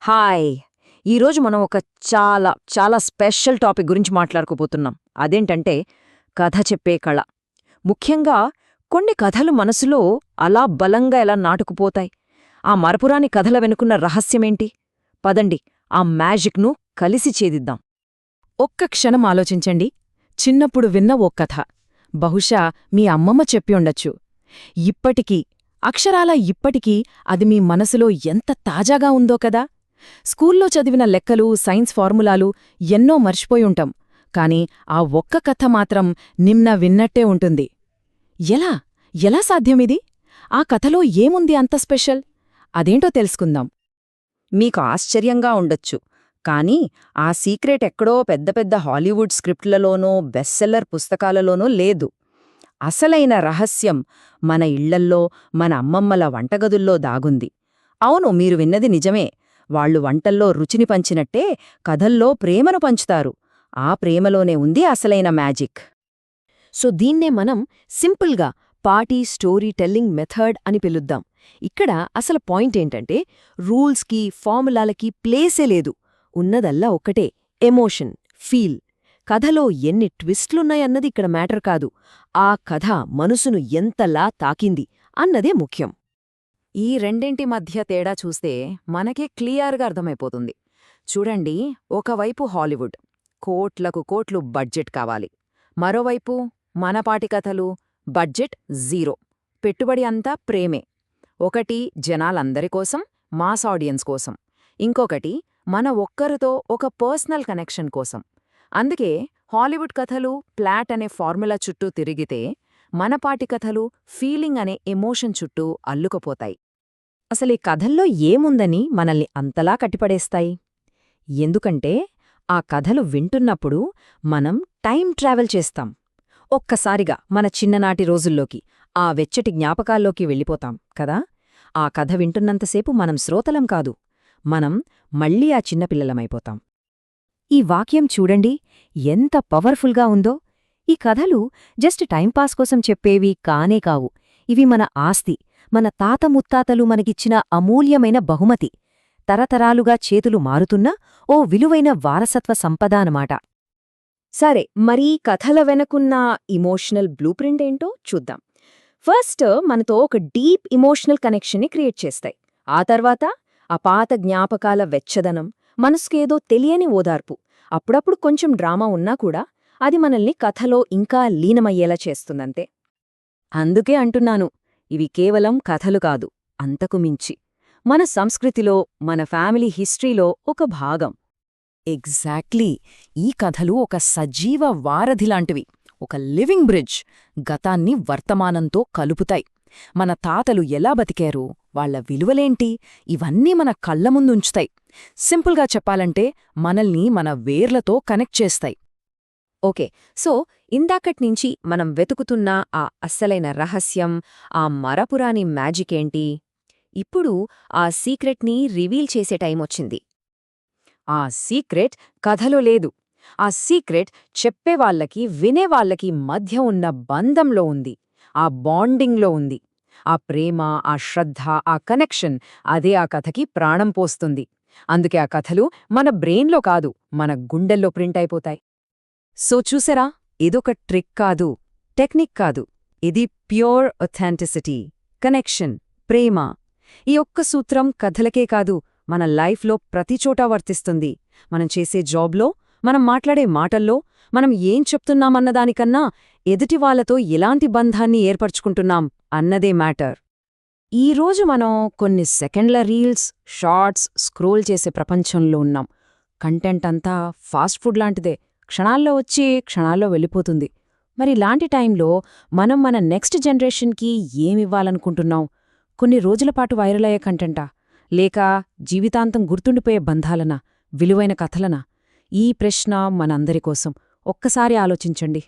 Hi! ఈరోజు మనం ఒక చాలా చాలా స్పెషల్ టాపిక్ గురించి మాట్లాడుకోబోతున్నాం. అదేంటంటే కథ చెప్పే కళ. ముఖ్యంగా కొన్ని కథలు మనసులో అలా బలంగా ఎలా నాటుకుపోతాయి. ఆ మరపురాని కథల వెనుకున్న రహస్యమేంటి? పదండి ఆ మ్యాజిక్ను కలిసి ఛేదిద్దాం. ఒక్క క్షణం ఆలోచించండి. చిన్నప్పుడు విన్న ఓ కథ. బహుశా మీ అమ్మమ్మ చెప్పియుండొచ్చు. ఇప్పటికీ, అక్షరాలా ఇప్పటికీ అది మీ మనసులో ఎంత తాజాగా ఉందో కదా! స్కూల్లో చదివిన లెక్కలు, సైన్స్ ఫార్ములాలు ఎన్నో మర్చిపోయుంటాం. కాని ఆ ఒక్క కథ మాత్రం నిన్న విన్నట్టే ఉంటుంది. ఎలా? ఎలా సాధ్యమిది? ఆ కథలో ఏముంది అంత స్పెషల్? అదేంటో తెలుసుకుందాం. మీకు ఆశ్చర్యంగా ఉండొచ్చు. కానీ ఆ సీక్రెట్ ఎక్కడో పెద్ద పెద్ద హాలీవుడ్ స్క్రిప్ట్లలోనో బెస్ట్సెల్లర్ పుస్తకాలలోనో లేదు. అసలైన రహస్యం మన ఇళ్లల్లో, మన అమ్మమ్మల వంటగదుల్లో దాగుంది. అవును, మీరు విన్నది నిజమే. వాళ్లు వంటల్లో రుచిని పంచినట్టే కథల్లో ప్రేమను పంచుతారు. ఆ ప్రేమలోనే ఉంది అసలైన మ్యాజిక్. సో దీన్నే మనం సింపుల్గా పార్టీ స్టోరీ టెల్లింగ్ మెథడ్ అని పిలుద్దాం. ఇక్కడ అసలు పాయింటేంటంటే రూల్స్కి, ఫార్ములాలకి ప్లేసే లేదు. ఉన్నదల్లా ఒక్కటే ఎమోషన్, ఫీల్. కథలో ఎన్ని ట్విస్ట్లున్నాయన్నది ఇక్కడ మ్యాటర్ కాదు. ఆ కథ మనసును ఎంతలా తాకింది అన్నదే ముఖ్యం. ఈ రెండింటి మధ్య తేడా చూస్తే మనకే క్లియర్గా అర్థమైపోతుంది. చూడండి, ఒకవైపు హాలీవుడ్, కోట్లకు కోట్లు బడ్జెట్ కావాలి. మరోవైపు మనపాటి కథలు, బడ్జెట్ జీరో, పెట్టుబడి అంతా ప్రేమే. ఒకటి జనాలందరి కోసం, మాస్ ఆడియన్స్ కోసం. ఇంకొకటి మన ఒక్కరితో ఒక పర్సనల్ కనెక్షన్ కోసం. అందుకే హాలీవుడ్ కథలు ప్లాట్ అనే ఫార్ములా చుట్టూ తిరిగితే, మనపాటి కథలు ఫీలింగ్ అనే ఎమోషన్ చుట్టూ అల్లుకుపోతాయి. అసలీ కథల్లో ఏముందని మనల్ని అంతలా కట్టిపడేస్తాయి? ఎందుకంటే ఆ కథలు వింటున్నప్పుడు మనం టైం ట్రావెల్ చేస్తాం. ఒక్కసారిగా మన చిన్ననాటి రోజుల్లోకి, ఆ వెచ్చటి జ్ఞాపకాల్లోకి వెళ్ళిపోతాం కదా. ఆ కథ వింటున్నంతసేపు మనం శ్రోతలం కాదు, మనం మళ్ళీ ఆ చిన్నపిల్లలమైపోతాం. ఈ వాక్యం చూడండి, ఎంత పవర్ఫుల్గా ఉందో. ఈ కథలు జస్ట్ టైంపాస్ కోసం చెప్పేవి కానే కావు. ఇవి మన ఆస్తి, మన తాత ముత్తాతలు మనకిచ్చిన అమూల్యమైన బహుమతి. తరతరాలుగా చేతులు మారుతున్న ఓ విలువైన వారసత్వ సంపద అనమాట. సరే, మరీ కథల వెనకున్న ఇమోషనల్ బ్లూ ప్రింట్ ఏంటో చూద్దాం. ఫస్ట్ మనతో ఒక డీప్ ఇమోషనల్ కనెక్షన్ని క్రియేట్ చేస్తాయి. ఆ తర్వాత ఆ పాత జ్ఞాపకాల వెచ్చదనం, మనసుకేదో తెలియని ఓదార్పు. అప్పుడప్పుడు కొంచెం డ్రామా ఉన్నా కూడా అది మనల్ని కథలో ఇంకా లీనమయ్యేలా చేస్తుందంతే. అందుకే అంటున్నాను, ఇవి కేవలం కథలు కాదు, అంతకు మించి మన సంస్కృతిలో, మన ఫ్యామిలీ హిస్టరీలో ఒక భాగం. ఎగ్జాక్ట్లీ. ఈ కథలు ఒక సజీవ వారధిలాంటివి, ఒక లివింగ్ బ్రిడ్జ్. గతాన్ని వర్తమానంతో కలుపుతాయి. మన తాతలు ఎలా బతికారు, వాళ్ల విలువలేంటి, ఇవన్నీ మన కళ్ల ముందుంచుతాయి. సింపుల్గా చెప్పాలంటే మనల్ని మన వేర్లతో కనెక్ట్ చేస్తాయి. ఓకే, సో ఇందాకట్నించి మనం వెతుకుతున్న ఆ అస్సలైన రహస్యం, ఆ మరపురాని మ్యాజిక్ ఏంటి? ఇప్పుడు ఆ సీక్రెట్ని రివీల్ చేసే టైమొచ్చింది. ఆ సీక్రెట్ కథలో లేదు. ఆ సీక్రెట్ చెప్పేవాళ్లకి, వినేవాళ్లకి మధ్య ఉన్న బంధంలో ఉంది. ఆ బాండింగ్లో ఉంది. ఆ ప్రేమ, ఆ శ్రద్ధ, ఆ కనెక్షన్, అదే ఆ కథకి ప్రాణం పోస్తుంది. అందుకే ఆ కథలు మన బ్రెయిన్లో కాదు, మన గుండెల్లో ప్రింట్ అయిపోతాయి. సో చూసారా, ఇదొక ట్రిక్ కాదు, టెక్నిక్ కాదు. ఇది ప్యూర్ ఒథెంటిసిటీ, కనెక్షన్, ప్రేమ. ఈ ఒక్క సూత్రం కథలకే కాదు, మన లైఫ్లో ప్రతిచోటా వర్తిస్తుంది. మనం చేసే జాబ్లో, మనం మాట్లాడే మాటల్లో, మనం ఏం చెప్తున్నామన్నదానికన్నా ఎదుటివాళ్లతో ఎలాంటి బంధాన్ని ఏర్పరచుకుంటున్నాం అన్నదే మ్యాటర్. ఈరోజు మనం కొన్ని సెకండ్ల రీల్స్, షార్ట్స్ స్క్రోల్ చేసే ప్రపంచంలో ఉన్నాం. కంటెంట్ అంతా ఫాస్ట్ ఫుడ్ లాంటిదే, క్షణాల్లో వచ్చి క్షణాల్లో వెళ్ళిపోతుంది. మరి ఇలాంటి టైంలో మనం మన నెక్స్ట్ జనరేషన్కి ఏమివ్వాలనుకుంటున్నాం? కొన్ని రోజులపాటు వైరల్ అయ్యే కంటెంటా, లేక జీవితాంతం గుర్తుండిపోయే బంధాలనా, విలువైన కథలనా? ఈ ప్రశ్న మనందరి కోసం. ఒక్కసారి ఆలోచించండి.